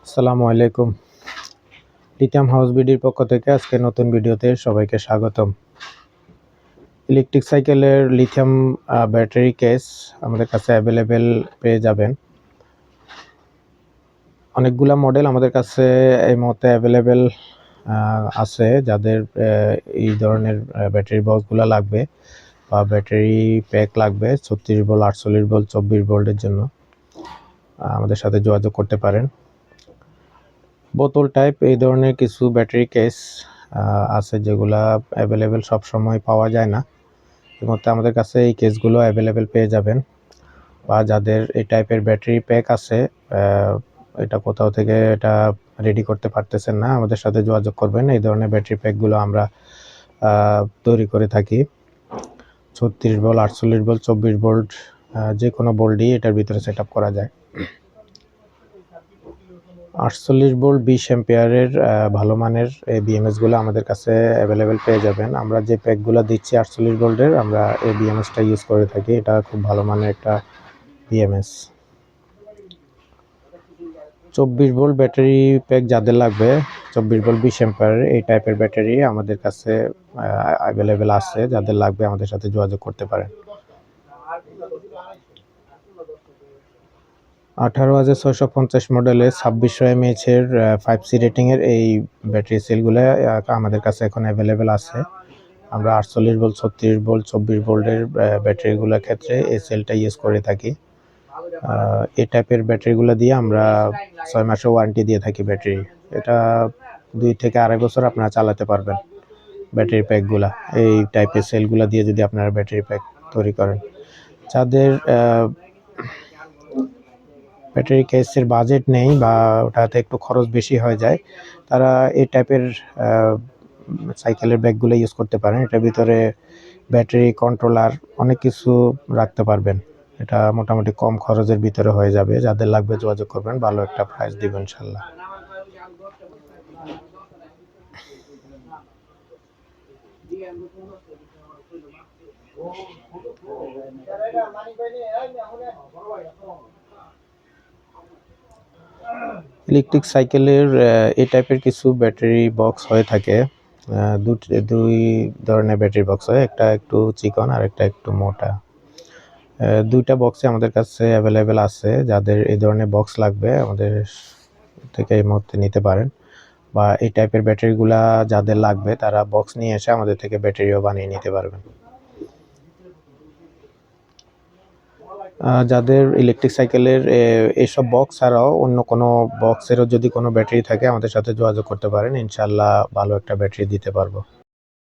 আসসালামু আলাইকুম। Lithium house বিডির পক্ষ থেকে আজকে নতুন ভিডিওতে সবাইকে স্বাগতম। ইলেকট্রিক সাইকেলের লিথিয়াম ব্যাটারি কেস আমাদের কাছে অ্যাভেলেবেল পেয়ে যাবেন। অনেকগুলা মডেল আমাদের কাছে এই মুহূর্তে অ্যাভেলেবেল আছে। যাদের এই ধরনের ব্যাটারি বক্সগুলো লাগবে বা ব্যাটারি প্যাক লাগবে 36 ভোল্ট, 48 ভোল্ট, 24 ভোল্টের জন্য আমাদের সাথে যোগাযোগ করতে পারেন। বোতল টাইপ এই ধরনের কিছু ব্যাটারি কেস আছে যেগুলা অ্যাভেলেবেল সবসময় পাওয়া যায় না। এর মধ্যে আমাদের কাছে এই কেসগুলো অ্যাভেলেবেল পেয়ে যাবেন। বা যাদের এই টাইপের ব্যাটারি প্যাক আছে, এটা কোথাও থেকে এটা রেডি করতে পারতেছেন না, আমাদের সাথে যোগাযোগ করবেন। এই ধরনের ব্যাটারি প্যাকগুলো আমরা তৈরি করে থাকি। 36 ভোল্ট, 48 ভোল্ট, 24 ভোল্ট, যে কোনো ভোল্টই এটার ভিতরে সেট আপ করা যায়। 48 ভোল্ট 20 অ্যাম্পিয়ারের ভালো মানের এই বিএমএসগুলো আমাদের কাছে অ্যাভেলেবেল পেয়ে যাবেন। আমরা যে প্যাকগুলো দিচ্ছি 48 ভোল্টের, আমরা এই বিএমএসটা ইউজ করে থাকি। এটা খুব ভালো মানের একটা বিএমএস। 24 ভোল্ট ব্যাটারি প্যাক যাদের লাগবে, 24 ভোল্ট 20 অ্যাম্পিয়ারের এই টাইপের ব্যাটারি আমাদের কাছে অ্যাভেলেবেল আছে। যাদের লাগবে আমাদের সাথে যোগাযোগ করতে পারেন। 18,650 মডেলের 2600 mAh এর 5C রেটিংয়ের এই ব্যাটারি সেলগুলো আমাদের কাছে এখন অ্যাভেলেবেল আছে। আমরা 48 ভোল্ট, 36 ভোল্ট, 24 ভোল্টের ব্যাটারিগুলোর ক্ষেত্রে এই সেলটা ইউজ করে থাকি। এই টাইপের ব্যাটারিগুলো দিয়ে আমরা 6 মাসের ওয়ারেন্টি দিয়ে থাকি ব্যাটারি। এটা 2 থেকে 2.5 বছর আপনারা চালাতে পারবেন ব্যাটারি প্যাকগুলা। এই টাইপের সেলগুলো দিয়ে যদি আপনারা ব্যাটারি প্যাক তৈরি করেন। যাদের ব্যাটারি কেসের বাজেট নেই বা ওটাতে একটু খরচ বেশি হয়ে যায়, তারা এই টাইপের সাইকেলের ব্যাগগুলো ইউজ করতে পারেন। এটার ভিতরে ব্যাটারি কন্ট্রোলার অনেক কিছু রাখতে পারবেন। এটা মোটামুটি কম খরচের ভিতরে হয়ে যাবে। যাদের লাগবে যোগাযোগ করবেন, ভালো একটা প্রাইস দিব ইনশাল্লাহ। ইলেকট্রিক সাইকেলের এই টাইপের কিছু ব্যাটারি বক্স হয়ে থাকে। দুই ধরনের ব্যাটারি বক্স হয়, একটা একটু চিকন আর একটা একটু মোটা। দুইটা বক্সই আমাদের কাছে অ্যাভেলেবেল আছে। যাদের এই ধরনের বক্স লাগবে আমাদের থেকে এই মুহূর্তে নিতে পারেন, বা এই টাইপের ব্যাটারিগুলা যাদের লাগবে তারা বক্স নিয়ে এসে আমাদের থেকে ব্যাটারিও বানিয়ে নিতে পারবেন। যাদের ইলেকট্রিক সাইকেলের এইসব বক্স ছাড়াও অন্য কোনো বক্সেরও যদি কোনো ব্যাটারি থাকে আমাদের সাথে যোগাযোগ করতে পারেন। ইনশাল্লাহ ভালো একটা ব্যাটারি দিতে পারবো।